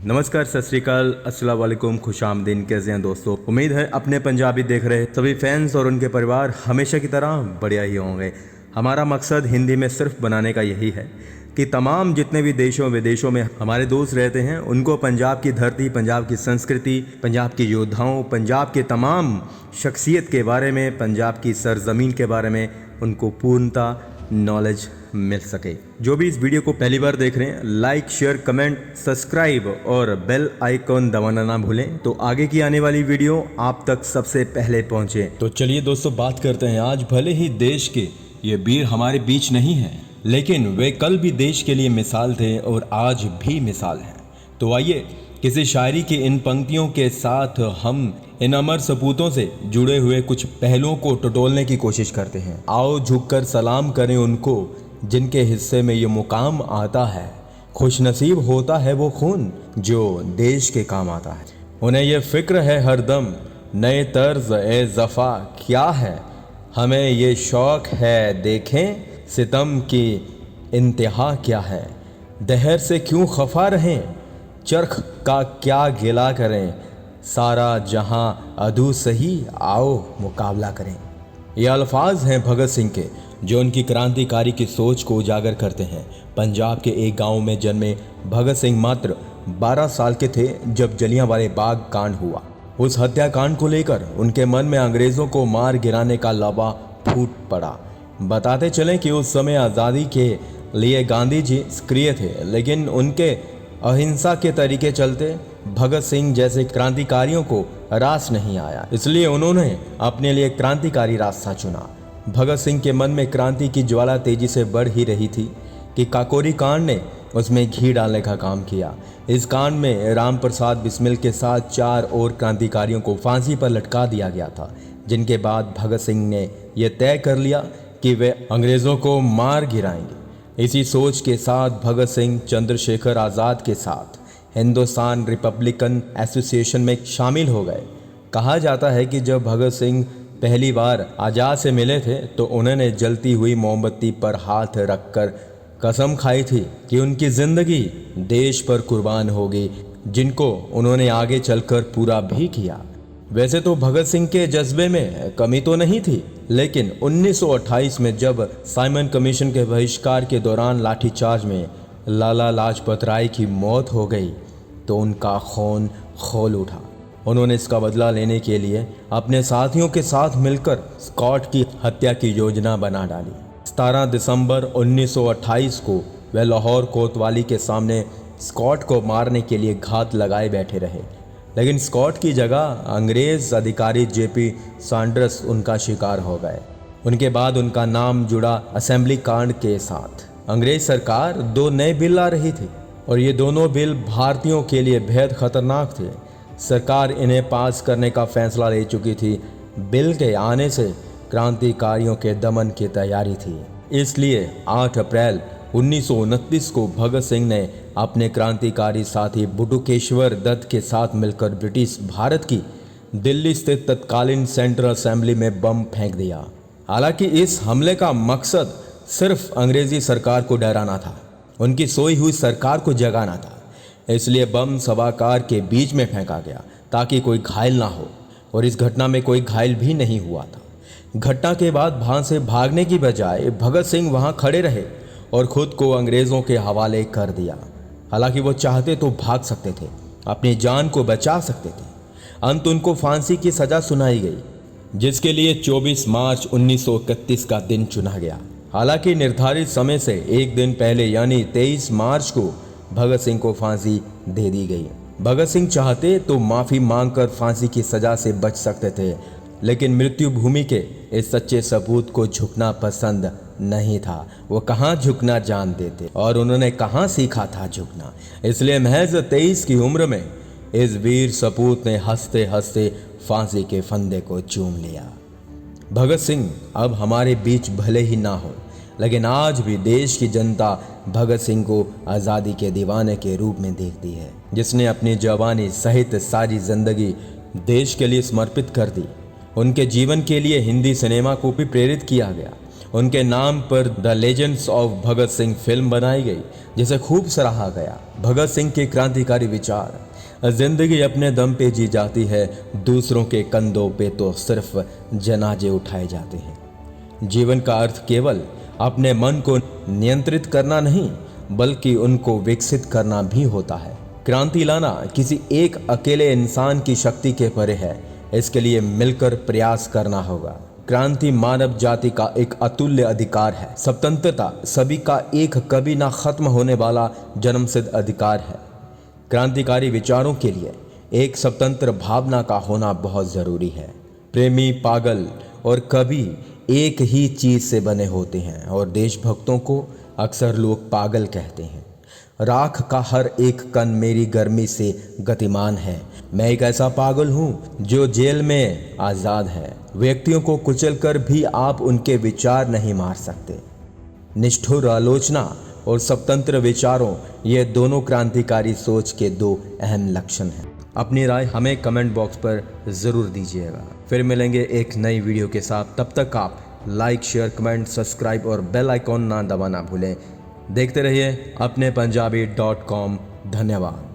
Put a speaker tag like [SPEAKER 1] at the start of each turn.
[SPEAKER 1] नमस्कार, सत श्री अकाल, अस्सलाम वालेकुम, खुशामदीन। कैसे हैं दोस्तों? उम्मीद है अपने पंजाबी देख रहे सभी फैंस और उनके परिवार हमेशा की तरह बढ़िया ही होंगे। हमारा मकसद हिंदी में सिर्फ बनाने का यही है कि तमाम जितने भी देशों विदेशों में हमारे दोस्त रहते हैं उनको पंजाब की धरती, पंजाब की संस्कृति, पंजाब के योद्धाओं, पंजाब के तमाम शख्सियत के बारे में, पंजाब की सरजमीन के बारे में उनको पूर्णतः नॉलेज मिल सके। जो भी इस वीडियो को पहली बार देख रहे हैं, लाइक, शेयर, कमेंट, सब्सक्राइब और बेल आइकॉन दबाना ना भूलें, तो आगे की आने वाली वीडियो आप तक सबसे पहले पहुंचे। तो चलिए दोस्तों, बात करते हैं। आज भले ही देश के ये वीर हमारे बीच नहीं हैं, लेकिन वे कल भी देश के लिए मिसाल थे और आज भी मिसाल हैं। तो आइए किसी शायरी की इन पंक्तियों के साथ हम इन अमर सपूतों से जुड़े हुए कुछ पहलुओं को टटोलने की कोशिश करते हैं। आओ झुककर सलाम करें उनको जिनके हिस्से में ये मुकाम आता है। खुशनसीब होता है वो खून जो देश के काम आता है। उन्हें ये फिक्र है हरदम नए तर्ज ए ज़फ़ा क्या है। हमें ये शौक़ है देखें सितम की इंतहा क्या है। दहर से क्यों खफा रहें, चरख का क्या गिला करें। सारा जहां अदू सही, आओ मुकाबला करें। ये अल्फाज हैं भगत सिंह के, जो उनकी क्रांतिकारी की सोच को उजागर करते हैं। पंजाब के एक गांव में जन्मे भगत सिंह मात्र 12 साल के थे जब जलियांवाला बाग कांड हुआ। उस हत्याकांड को लेकर उनके मन में अंग्रेज़ों को मार गिराने का लावा फूट पड़ा। बताते चलें कि उस समय आज़ादी के लिए गांधी जी सक्रिय थे, लेकिन उनके अहिंसा के तरीके चलते भगत सिंह जैसे क्रांतिकारियों को रास नहीं आया, इसलिए उन्होंने अपने लिए क्रांतिकारी रास्ता चुना। भगत सिंह के मन में क्रांति की ज्वाला तेजी से बढ़ ही रही थी कि काकोरी कांड ने उसमें घी डालने का काम किया। इस कांड में राम प्रसाद बिस्मिल के साथ 4 और क्रांतिकारियों को फांसी पर लटका दिया गया था, जिनके बाद भगत सिंह ने यह तय कर लिया कि वे अंग्रेज़ों को मार गिराएंगे। इसी सोच के साथ भगत सिंह चंद्रशेखर आज़ाद के साथ हिंदुस्तान रिपब्लिकन एसोसिएशन में शामिल हो गए। कहा जाता है कि जब भगत सिंह पहली बार आज़ाद से मिले थे तो उन्होंने जलती हुई मोमबत्ती पर हाथ रखकर कसम खाई थी कि उनकी ज़िंदगी देश पर कुर्बान होगी, जिनको उन्होंने आगे चलकर पूरा भी किया। वैसे तो भगत सिंह के जज्बे में कमी तो नहीं थी, लेकिन 1928 में जब साइमन कमीशन के बहिष्कार के दौरान लाठीचार्ज में लाला लाजपत राय की मौत हो गई तो उनका खून खौल उठा। उन्होंने इसका बदला लेने के लिए अपने साथियों के साथ मिलकर स्कॉट की हत्या की योजना बना डाली। 17 दिसंबर 1928 को वे लाहौर कोतवाली के सामने स्कॉट को मारने के लिए घात लगाए बैठे रहे, लेकिन स्कॉट की जगह अंग्रेज़ अधिकारी जेपी सैंडर्स उनका शिकार हो गए। उनके बाद उनका नाम जुड़ा असेंबली कांड के साथ। अंग्रेज सरकार 2 नए बिल ला रही थी और ये दोनों बिल भारतीयों के लिए बेहद खतरनाक थे। सरकार इन्हें पास करने का फैसला ले चुकी थी। बिल के आने से क्रांतिकारियों के दमन की तैयारी थी, इसलिए 8 अप्रैल 1929 को भगत सिंह ने अपने क्रांतिकारी साथी बटुकेश्वर दत्त के साथ मिलकर ब्रिटिश भारत की दिल्ली स्थित तत्कालीन सेंट्रल असेंबली में बम फेंक दिया। हालांकि इस हमले का मकसद सिर्फ अंग्रेजी सरकार को डराना था, उनकी सोई हुई सरकार को जगाना था। इसलिए बम सभागार के बीच में फेंका गया ताकि कोई घायल ना हो, और इस घटना में कोई घायल भी नहीं हुआ था। घटना के बाद वहाँ से भागने की बजाय भगत सिंह वहाँ खड़े रहे और खुद को अंग्रेज़ों के हवाले कर दिया। हालांकि वो चाहते तो भाग सकते थे, अपनी जान को बचा सकते थे। अंत उनको फांसी की सज़ा सुनाई गई, जिसके लिए 24 मार्च 1931 का दिन चुना गया। हालांकि निर्धारित समय से एक दिन पहले यानी 23 मार्च को भगत सिंह को फांसी दे दी गई। भगत सिंह चाहते तो माफ़ी मांगकर फांसी की सज़ा से बच सकते थे, लेकिन मृत्यु भूमि के इस सच्चे सबूत को झुकना पसंद नहीं था। वो कहाँ झुकना जानते थे और उन्होंने कहाँ सीखा था झुकना। इसलिए महज 23 की उम्र में इस वीर सपूत ने हंसते हंसते फांसी के फंदे को चूम लिया। भगत सिंह अब हमारे बीच भले ही ना हो, लेकिन आज भी देश की जनता भगत सिंह को आज़ादी के दीवाने के रूप में देखती है, जिसने अपनी जवानी सहित सारी जिंदगी देश के लिए समर्पित कर दी। उनके जीवन के लिए हिंदी सिनेमा को भी प्रेरित किया गया उनके नाम पर the legends of Bhagat Singh film बनाई गई, जिसे खूब सराहा गया। भगत सिंह के क्रांतिकारी विचार, जिंदगी अपने दम पे जी जाती है, दूसरों के कंधों पे तो सिर्फ जनाजे उठाए जाते हैं। जीवन का अर्थ केवल अपने मन को नियंत्रित करना नहीं, बल्कि उनको विकसित करना भी होता है। क्रांति लाना किसी एक अकेले इंसान की शक्ति के परे है, इसके लिए मिलकर प्रयास करना होगा। क्रांति मानव जाति का एक अतुल्य अधिकार है। स्वतंत्रता सभी का एक कभी ना खत्म होने वाला जन्मसिद्ध अधिकार है। क्रांतिकारी विचारों के लिए एक स्वतंत्र भावना का होना बहुत जरूरी है। प्रेमी, पागल और कवि एक ही चीज से बने होते हैं और देशभक्तों को अक्सर लोग पागल कहते हैं। राख का हर एक कण मेरी गर्मी से गतिमान है। मैं एक ऐसा पागल हूँ जो जेल में आज़ाद है। व्यक्तियों को कुचलकर भी आप उनके विचार नहीं मार सकते। निष्ठुर आलोचना और स्वतंत्र विचारों, ये दोनों क्रांतिकारी सोच के दो अहम लक्षण हैं। अपनी राय हमें कमेंट बॉक्स पर ज़रूर दीजिएगा। फिर मिलेंगे एक नई वीडियो के साथ। तब तक आप लाइक, शेयर, कमेंट, सब्सक्राइब और बेल आइकॉन ना दबाना भूलें। देखते रहिए अपने पंजाबी.com। धन्यवाद।